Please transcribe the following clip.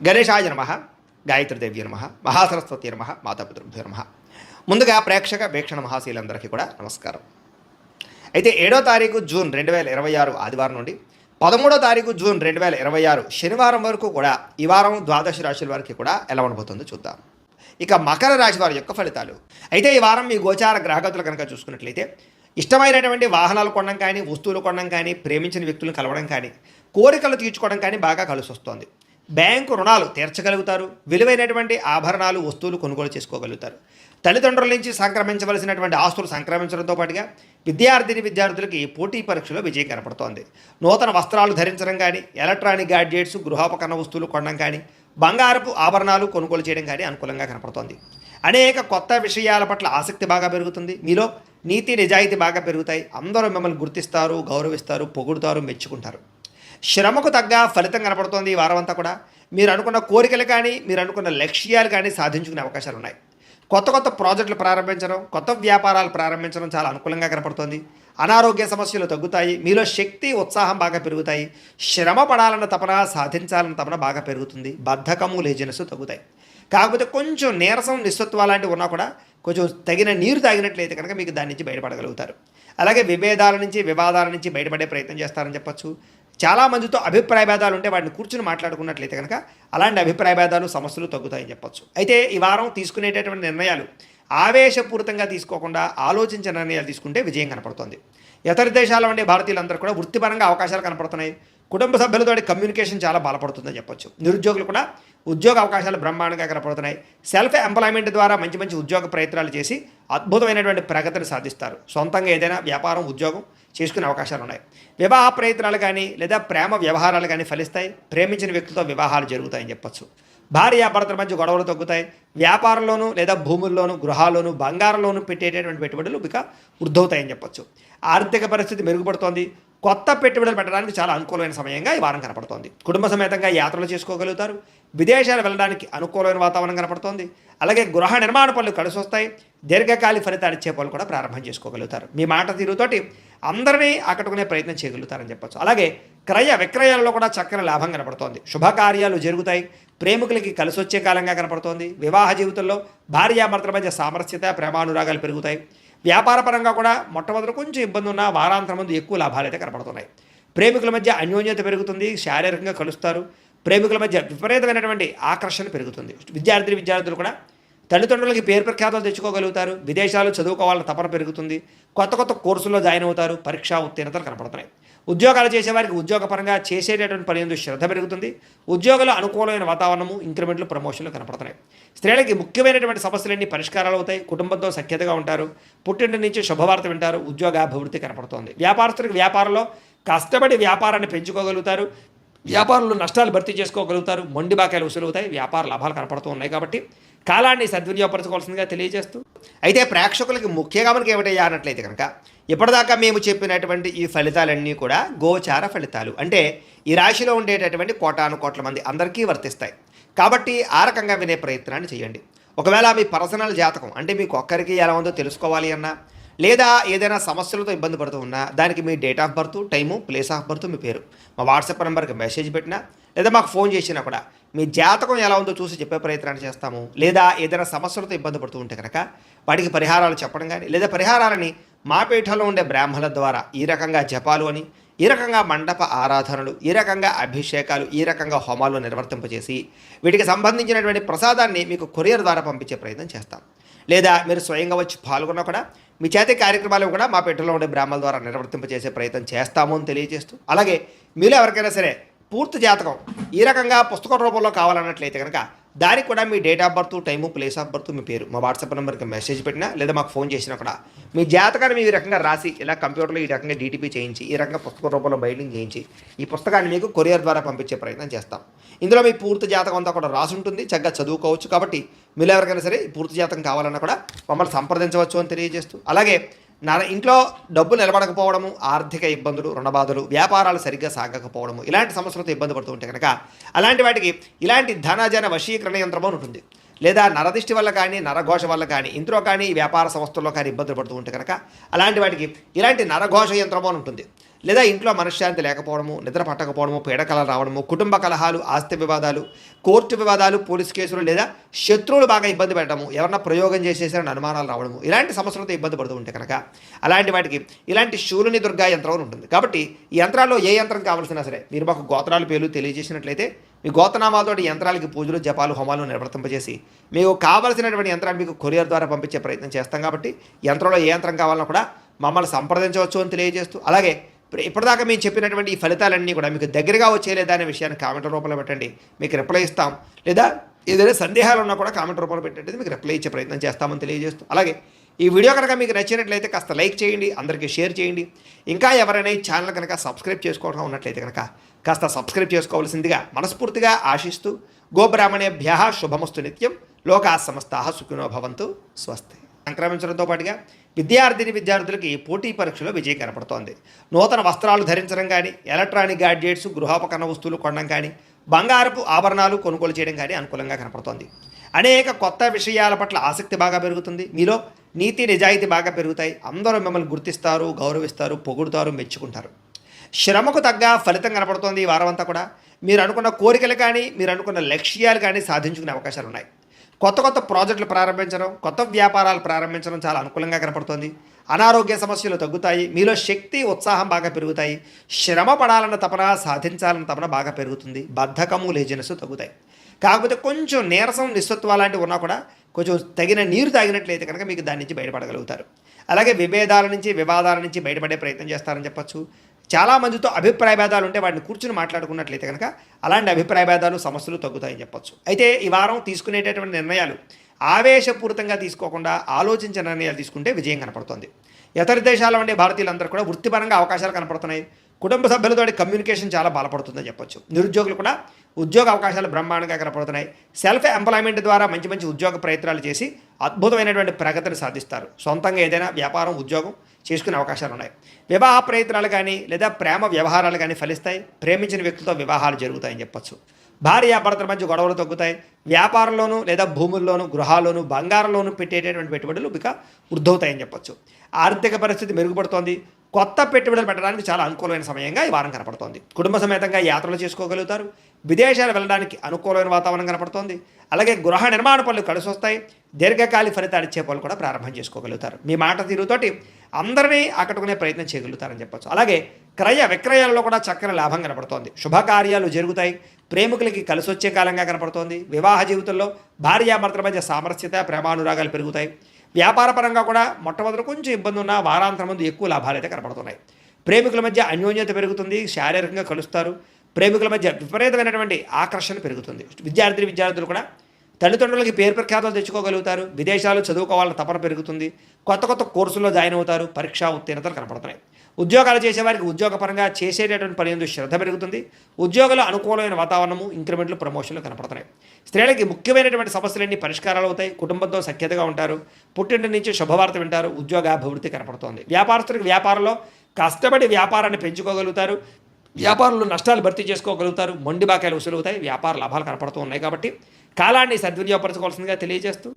గణేశాయ నమ, గాయత్రీదేవ్య నమ, మహాసరస్వతి నమ, మాతాపితృభ్యో నమ. ముందుగా ప్రేక్షక వీక్షణ మహాశీలందరికీ కూడా నమస్కారం. అయితే 7వ తారీఖు జూన్ 2026 ఆదివారం నుండి 13వ తారీఖు జూన్ 2026 శనివారం వరకు కూడా ఈ వారం ద్వాదశ రాశుల వారికి కూడా ఎలా ఉండబోతుందో చూద్దాం. ఇక మకర రాశి వారి యొక్క ఫలితాలు. అయితే ఈ వారం మీ గోచార గ్రహగతులు కనుక చూసుకున్నట్లయితే ఇష్టమైనటువంటి వాహనాలు కొనడం కానీ, వస్తువులు కొనడం కానీ, ప్రేమించిన వ్యక్తులను కలవడం కానీ, కోరికలు తీర్చుకోవడం కానీ బాగా కలిసి వస్తుంది. బ్యాంకు రుణాలు తీర్చగలుగుతారు. విలువైనటువంటి ఆభరణాలు, వస్తువులు కొనుగోలు చేసుకోగలుగుతారు. తల్లిదండ్రుల నుంచి సంక్రమించవలసినటువంటి ఆస్తులు సంక్రమించడంతో పాటుగా విద్యార్థులకి పోటీ పరీక్షలో విజయం కనపడుతోంది. నూతన వస్త్రాలు ధరించడం కానీ, ఎలక్ట్రానిక్ గ్యాడ్జెట్స్, గృహోపకరణ వస్తువులు కొనడం కానీ, బంగారపు ఆభరణాలు కొనుగోలు చేయడం కానీ అనుకూలంగా కనపడుతోంది. అనేక కొత్త విషయాల పట్ల ఆసక్తి బాగా పెరుగుతుంది. మీలో నీతి నిజాయితీ బాగా పెరుగుతాయి. అందరూ మిమ్మల్ని గుర్తిస్తారు, గౌరవిస్తారు, పొగుడుతారు, మెచ్చుకుంటారు. శ్రమకు తగ్గ ఫలితం కనపడుతోంది ఈ వారం అంతా కూడా. మీరు అనుకున్న కోరికలు కానీ, మీరు అనుకున్న లక్ష్యాలు కానీ సాధించుకునే అవకాశాలు ఉన్నాయి. కొత్త ప్రాజెక్టులు ప్రారంభించడం, కొత్త వ్యాపారాలు ప్రారంభించడం చాలా అనుకూలంగా కనపడుతోంది. అనారోగ్య సమస్యలు తగ్గుతాయి. మీలో శక్తి, ఉత్సాహం బాగా పెరుగుతాయి. శ్రమ పడాలన్న తపన, సాధించాలన్న తపన బాగా పెరుగుతుంది. బద్ధకము, లేజినెస్ తగ్గుతాయి. కాకపోతే కొంచెం నీరసం, నిస్సత్వ లాంటివి ఉన్నా కూడా కొంచెం తగిన నీరు తాగినట్లయితే కనుక మీకు దాని నుంచి బయటపడగలుగుతారు. అలాగే విభేదాల నుంచి, వివాదాల నుంచి బయటపడే ప్రయత్నం చేస్తారని చెప్పచ్చు. చాలామందితో అభిప్రాయ భేదాలు ఉంటే వాటిని కూర్చుని మాట్లాడుకున్నట్లయితే కనుక అలాంటి అభిప్రాయ భేదాలు, సమస్యలు తగ్గుతాయని చెప్పచ్చు. అయితే ఈ వారం తీసుకునేటటువంటి నిర్ణయాలు ఆవేశపూరితంగా తీసుకోకుండా ఆలోచించిన నిర్ణయాలు తీసుకుంటే విజయం కనపడుతుంది. ఇతర దేశాల ఉండే భారతీయులందరూ కూడా వృత్తిపరంగా అవకాశాలు కనపడుతున్నాయి. కుటుంబ సభ్యులతో కమ్యూనికేషన్ చాలా బలపడుతుందని చెప్పొచ్చు. నిరుద్యోగులు కూడా ఉద్యోగ అవకాశాలు బ్రహ్మాండంగా కనపడుతున్నాయి. సెల్ఫ్ ఎంప్లాయ్మెంట్ ద్వారా మంచి మంచి ఉద్యోగ ప్రయత్నాలు చేసి అద్భుతమైనటువంటి ప్రగతిని సాధిస్తారు. సొంతంగా ఏదైనా వ్యాపారం, ఉద్యోగం చేసుకునే అవకాశాలు ఉన్నాయి. వివాహ ప్రయత్నాలు కానీ లేదా ప్రేమ వ్యవహారాలు కానీ ఫలిస్తాయి. ప్రేమించిన వ్యక్తులతో వివాహాలు జరుగుతాయని చెప్పొచ్చు. భార్యాభర్తల మధ్య గొడవలు తగ్గుతాయి. వ్యాపారంలోనూ లేదా భూముల్లోనూ, గృహాల్లోనూ, బంగారంలోనూ పెట్టేటటువంటి పెట్టుబడులు ఇక వృద్ధవుతాయని చెప్పొచ్చు. ఆర్థిక పరిస్థితి మెరుగుపడుతోంది. కొత్త పెట్టుబడులు పెట్టడానికి చాలా అనుకూలమైన సమయంగా ఈ వారం కనపడుతోంది. కుటుంబ సమేతంగా యాత్రలు చేసుకోగలుగుతారు. విదేశాలు వెళ్ళడానికి అనుకూలమైన వాతావరణం కనపడుతోంది. అలాగే గృహ నిర్మాణ పనులు కలిసి వస్తాయి. దీర్ఘకాలిక ఫలితాలు ఇచ్చే పనులు కూడా ప్రారంభం చేసుకోగలుగుతారు. మీ మాట తీరుతోటి అందరినీ ఆకట్టుకునే ప్రయత్నం చేయగలుగుతారని చెప్పచ్చు. అలాగే క్రయ విక్రయాలలో కూడా చక్కని లాభం కనపడుతోంది. శుభకార్యాలు జరుగుతాయి. ప్రేమికులకి కలిసి వచ్చే కాలంగా కనపడుతోంది. వివాహ జీవితంలో భార్యాభర్తల మధ్య సామరస్యత, ప్రేమానురాగాలు పెరుగుతాయి. వ్యాపారపరంగా కూడా మొట్టమొదటి కొంచెం ఇబ్బంది ఉన్న వారాంతరం ముందు ఎక్కువ లాభాలు అయితే కనపడుతున్నాయి. ప్రేమికుల మధ్య అన్యోన్యత పెరుగుతుంది. శారీరకంగా కలుస్తారు. ప్రేమికుల మధ్య విపరీతమైనటువంటి ఆకర్షణ పెరుగుతుంది. విద్యార్థులు కూడా తల్లిదండ్రులకి పేరు ప్రఖ్యాతలు తెచ్చుకోగలుగుతారు. విదేశాలు చదువుకోవాలని తపన పెరుగుతుంది. కొత్త కోర్సుల్లో జాయిన్ అవుతారు. పరీక్షా ఉత్తీర్ణతలు కనపడుతున్నాయి. ఉద్యోగాలు చేసేవారికి ఉద్యోగపరంగా చేసేటటువంటి పని ఎందు శ్రద్ధ పెరుగుతుంది. ఉద్యోగుల అనుకూలమైన వాతావరణము, ఇంక్రిమెంట్లు, ప్రమోషన్లు కనపడుతున్నాయి. స్త్రీలకి ముఖ్యమైనటువంటి సమస్యలన్నీ పరిష్కారాలు అవుతాయి. కుటుంబంతో సఖ్యతగా ఉంటారు. పుట్టింటి నుంచి శుభవార్త వింటారు. ఉద్యోగాభివృద్ధి కనపడుతోంది. వ్యాపారస్తులకు వ్యాపారంలో కష్టపడి వ్యాపారాన్ని పెంచుకోగలుగుతారు. వ్యాపారంలో నష్టాలు భర్తీ చేసుకోగలుగుతారు. మొండి బాకాయలు వసూలవుతాయి. వ్యాపార లాభాలు కనపడుతూ ఉన్నాయి. కాబట్టి కాలాన్ని సద్వినియోగపరచుకోవాల్సిందిగా తెలియజేస్తూ, అయితే ప్రేక్షకులకి ముఖ్యంగా మనకి ఏమిటయ్యా అన్నట్లయితే కనుక ఇప్పటిదాకా మేము చెప్పినటువంటి ఈ ఫలితాలన్నీ కూడా గోచార ఫలితాలు. అంటే ఈ రాశిలో ఉండేటటువంటి కోటాను కోట్ల మంది అందరికీ వర్తిస్తాయి. కాబట్టి ఆ రకంగా వినే ప్రయత్నాన్ని చేయండి. ఒకవేళ మీ పర్సనల్ జాతకం అంటే మీకు ఒక్కరికి ఎలా ఉందో తెలుసుకోవాలి అన్నా, లేదా ఏదైనా సమస్యలతో ఇబ్బంది పడుతూ ఉన్నా దానికి మీ date of birth, time, place of birth, మీ పేరు మా వాట్సాప్ నెంబర్కి మెసేజ్ పెట్టినా లేదా మాకు ఫోన్ చేసినా కూడా మీ జాతకం ఎలా ఉందో చూసి చెప్పే ప్రయత్నాన్ని చేస్తాము. లేదా ఏదైనా సమస్యలతో ఇబ్బంది పడుతూ ఉంటే కనుక వాటికి పరిహారాలు చెప్పడం కానీ, లేదా పరిహారాలని మా పీఠంలో ఉండే బ్రాహ్మణుల ద్వారా ఈ రకంగా జపాలు అని, ఈ రకంగా మండప ఆరాధనలు, ఈ రకంగా అభిషేకాలు, ఈ రకంగా హోమాలు నిర్వర్తింపజేసి వీటికి సంబంధించినటువంటి ప్రసాదాన్ని మీకు కొరియర్ ద్వారా పంపించే ప్రయత్నం చేస్తాం. లేదా మీరు స్వయంగా వచ్చి పాల్గొన్నా కూడా మీ చేతి కార్యక్రమాలు కూడా మా పీఠంలో ఉండే బ్రాహ్మణుల ద్వారా నిర్వర్తింపజేసే ప్రయత్నం చేస్తాము అని తెలియజేస్తూ, అలాగే మీలో ఎవరికైనా సరే పూర్తి జాతకం ఈ రకంగా పుస్తక రూపంలో కావాలన్నట్లయితే కనుక దానికి కూడా మీ date of birth, time, place of birth, మీ పేరు మా వాట్సాప్ నెంబర్కి మెసేజ్ పెట్టినా లేదా మాకు ఫోన్ చేసినా కూడా మీ జాతకాన్ని మీ రకంగా రాసి ఇలా కంప్యూటర్లో ఈ రకంగా డీటీపీ చేయించి ఈ రకంగా పుస్తక రూపంలో బైండింగ్ చేయించి ఈ పుస్తకాన్ని మీకు కొరియర్ ద్వారా పంపించే ప్రయత్నం చేస్తాం. ఇందులో మీ పూర్తి జాతకం అంతా కూడా రాసి ఉంటుంది. చక్కగా చదువుకోవచ్చు. కాబట్టి మీరు ఎవరికైనా సరే ఈ పూర్తి జాతకం కావాలన్నా కూడా మమ్మల్ని సంప్రదించవచ్చు అని తెలియజేస్తూ, అలాగే ఇంట్లో డబ్బు నిలబడకపోవడము, ఆర్థిక ఇబ్బందులు, రుణబాధలు, వ్యాపారాలు సరిగ్గా సాగకపోవడము, ఇలాంటి సమస్యలతో ఇబ్బంది పడుతూ ఉంటే కనుక అలాంటి వాటికి ఇలాంటి ధనజన వశీకరణ యంత్రం అని ఉంటుంది. లేదా నరదిష్టి వల్ల కానీ, నరఘోష వల్ల కానీ, ఇంట్లో కానీ, వ్యాపార సంస్థల్లో కానీ ఇబ్బందులు పడుతూ ఉంటే కనుక అలాంటి వాటికి ఇలాంటి నరఘోష యంత్రం అని ఉంటుంది. లేదా ఇంట్లో మనశ్శాంతి లేకపోవడము, నిద్ర పట్టకపోవడము, పీడకలలు రావడము, కుటుంబ కలహాలు, ఆస్తి వివాదాలు, కోర్టు వివాదాలు, పోలీసు కేసులు, లేదా శత్రువులు బాగా ఇబ్బంది పెట్టడము, ఎవరన్నా ప్రయోగం చేసేసారని అనుమానాలు రావడము, ఇలాంటి సమస్యలతో ఇబ్బంది పడుతూ ఉంటే కనుక అలాంటి వాటికి ఇలాంటి శూలుని దుర్గా యంత్రం అని ఉంటుంది. కాబట్టి ఈ యంత్రాల్లో ఏ యంత్రం కావాల్సినా సరే మీరు మాకు గోత్రాలు పేర్లు తెలియజేసినట్లయితే మీ గోత్రనామాలతో యంత్రాలకి పూజలు, జపాలు, హోమాలు నిర్వర్తింపజేసి మీకు కావాల్సినటువంటి యంత్రాన్ని మీకు కొరియర్ ద్వారా పంపించే ప్రయత్నం చేస్తాం. కాబట్టి యంత్రంలో ఏ యంత్రం కావాలన్నా కూడా మమ్మల్ని సంప్రదించవచ్చు అని తెలియజేస్తూ, అలాగే ఇప్పటిదాకా మేము చెప్పినటువంటి ఈ ఫలితాలన్నీ కూడా మీకు దగ్గరగా వచ్చేలేదా అనే విషయాన్ని కామెంట్ రూపంలో పెట్టండి, మీకు రిప్లై ఇస్తాం. లేదా ఏదైనా సందేహాలు ఉన్నా కూడా కామెంట్ రూపంలో పెట్టండి, మీకు రిప్లై ఇచ్చే ప్రయత్నం చేస్తామని తెలియజేస్తూ, అలాగే ఈ వీడియో కనుక మీకు నచ్చినట్లయితే కాస్త లైక్ చేయండి, అందరికీ షేర్ చేయండి. ఇంకా ఎవరైనా ఈ ఛానల్ కనుక సబ్స్క్రైబ్ చేసుకోవడం ఉన్నట్లయితే కనుక కాస్త సబ్స్క్రైబ్ చేసుకోవాల్సిందిగా మనస్ఫూర్తిగా ఆశిస్తూ, గోబ్రాహ్మణేభ్యః శుభమస్తు నిత్యం, లోకా సమస్తాః సుఖినో భవంతు, స్వస్తి. సంక్రమించడంతో పాటుగా విద్యార్థులకి పోటీ పరీక్షలో విజయం కనపడుతోంది. నూతన వస్త్రాలు ధరించడం కానీ, ఎలక్ట్రానిక్ గ్యాడ్జెట్స్, గృహోపకరణ వస్తువులు కొనడం కానీ, బంగారపు ఆభరణాలు కొనుగోలు చేయడం కానీ అనుకూలంగా కనపడుతోంది. అనేక కొత్త విషయాల పట్ల ఆసక్తి బాగా పెరుగుతుంది. మీలో నీతి నిజాయితీ బాగా పెరుగుతాయి. అందరూ మిమ్మల్ని గుర్తిస్తారు, గౌరవిస్తారు, పొగుడుతారు, మెచ్చుకుంటారు. శ్రమకు తగ్గ ఫలితం కనపడుతోంది ఈ వారం అంతా కూడా. మీరు అనుకున్న కోరికలు కానీ, మీరు అనుకున్న లక్ష్యాలు కానీ సాధించుకునే అవకాశాలు ఉన్నాయి. కొత్త ప్రాజెక్టులు ప్రారంభించడం, కొత్త వ్యాపారాలు ప్రారంభించడం చాలా అనుకూలంగా కనపడుతోంది. అనారోగ్య సమస్యలు తగ్గుతాయి. మీలో శక్తి, ఉత్సాహం బాగా పెరుగుతాయి. శ్రమ పడాలన్న తపన, సాధించాలన్న తపన బాగా పెరుగుతుంది. బద్ధకము, లేజినెస్ తగ్గుతాయి. కాకపోతే కొంచెం నీరసం, నిస్సత్వ లాంటివి ఉన్నా కూడా కొంచెం తగిన నీరు తాగినట్లయితే కనుక మీకు దాని నుంచి బయటపడగలుగుతారు. అలాగే విభేదాల నుంచి, వివాదాల నుంచి బయటపడే ప్రయత్నం చేస్తారని చెప్పచ్చు. చాలామందితో అభిప్రాయ భేదాలు ఉంటే వాటిని కూర్చుని మాట్లాడుకున్నట్లయితే కనుక అలాంటి అభిప్రాయ భేదాలు, సమస్యలు తగ్గుతాయని చెప్పచ్చు. అయితే ఈ వారం తీసుకునేటటువంటి నిర్ణయాలు ఆవేశపూరితంగా తీసుకోకుండా ఆలోచించిన నిర్ణయాలు తీసుకుంటే విజయం కనపడుతుంది. ఇతర దేశాల్లో ఉండే భారతీయులందరూ కూడా వృత్తిపరంగా అవకాశాలు కనపడుతున్నాయి. కుటుంబ సభ్యులతో కమ్యూనికేషన్ చాలా బలపడుతుందని చెప్పొచ్చు. నిరుద్యోగులు కూడా ఉద్యోగ అవకాశాలు బ్రహ్మాండంగా కనపడుతున్నాయి. సెల్ఫ్ ఎంప్లాయ్మెంట్ ద్వారా మంచి మంచి ఉద్యోగ ప్రయత్నాలు చేసి అద్భుతమైనటువంటి ప్రగతిని సాధిస్తారు. సొంతంగా ఏదైనా వ్యాపారం, ఉద్యోగం చేసుకునే అవకాశాలు ఉన్నాయి. వివాహ ప్రయత్నాలు కానీ, లేదా ప్రేమ వ్యవహారాలు కానీ ఫలిస్తాయి. ప్రేమించిన వ్యక్తులతో వివాహాలు జరుగుతాయని చెప్పొచ్చు. భార్యాభర్తల మధ్య గొడవలు తగ్గుతాయి. వ్యాపారంలోనూ, లేదా భూముల్లోనూ, గృహాల్లోనూ, బంగారంలోనూ పెట్టేటటువంటి పెట్టుబడులు ఇక వృద్ధవుతాయని చెప్పొచ్చు. ఆర్థిక పరిస్థితి మెరుగుపడుతోంది. కొత్త పెట్టుబడులు పెట్టడానికి చాలా అనుకూలమైన సమయంగా ఈ వారం కనపడుతోంది. కుటుంబ సమేతంగా యాత్రలు చేసుకోగలుగుతారు. విదేశాలు వెళ్ళడానికి అనుకూలమైన వాతావరణం కనపడుతోంది. అలాగే గృహ నిర్మాణ పనులు కలిసి వస్తాయి. దీర్ఘకాలిక ఫలితాలు ఇచ్చే పనులు కూడా ప్రారంభం చేసుకోగలుగుతారు. మీ మాట తీరుతోటి అందరినీ ఆకట్టుకునే ప్రయత్నం చేయగలుగుతారని చెప్పచ్చు. అలాగే క్రయ విక్రయాలలో కూడా చక్కని లాభం కనపడుతోంది. శుభకార్యాలు జరుగుతాయి. ప్రేమికులకి కలిసి వచ్చే కాలంగా కనపడుతోంది. వివాహ జీవితంలో భార్యాభర్తల మధ్య సామరస్యత, ప్రేమానురాగాలు పెరుగుతాయి. వ్యాపారపరంగా కూడా మొట్టమొదటి కొంచెం ఇబ్బంది ఉన్న వారాంతరం ముందు ఎక్కువ లాభాలు అయితే కనపడుతున్నాయి. ప్రేమికుల మధ్య అన్యోన్యత పెరుగుతుంది. శారీరకంగా కలుస్తారు. ప్రేమికుల మధ్య విపరీతమైనటువంటి ఆకర్షణ పెరుగుతుంది. విద్యార్థులు కూడా తల్లిదండ్రులకి పేరు ప్రఖ్యాతలు తెచ్చుకోగలుగుతారు. విదేశాలు చదువుకోవాలని తపన పెరుగుతుంది. కొత్త కోర్సుల్లో జాయిన్ అవుతారు. పరీక్షా ఉత్తీర్ణతలు కనపడుతున్నాయి. ఉద్యోగాలు చేసేవారికి ఉద్యోగపరంగా చేసేటటువంటి పని ఎందు శ్రద్ధ పెరుగుతుంది. ఉద్యోగుల అనుకూలమైన వాతావరణము, ఇంక్రిమెంట్లు, ప్రమోషన్లు కనపడుతున్నాయి. స్త్రీలకి ముఖ్యమైనటువంటి సమస్యలన్నీ పరిష్కారాలు అవుతాయి. కుటుంబంతో సఖ్యతగా ఉంటారు. పుట్టింటి నుంచి శుభవార్త వింటారు. ఉద్యోగాభివృద్ధి కనపడుతోంది. వ్యాపారస్తులకు వ్యాపారంలో కష్టపడి వ్యాపారాన్ని పెంచుకోగలుగుతారు. వ్యాపారంలో నష్టాలు భర్తీ చేసుకోగలుగుతారు. మొండి బాకాయలు వసూలు అవుతాయి. వ్యాపార లాభాలు కనపడుతూ ఉన్నాయి. కాబట్టి కాలాన్ని సద్వినియోగపరచుకోవాల్సిందిగా తెలియజేస్తూ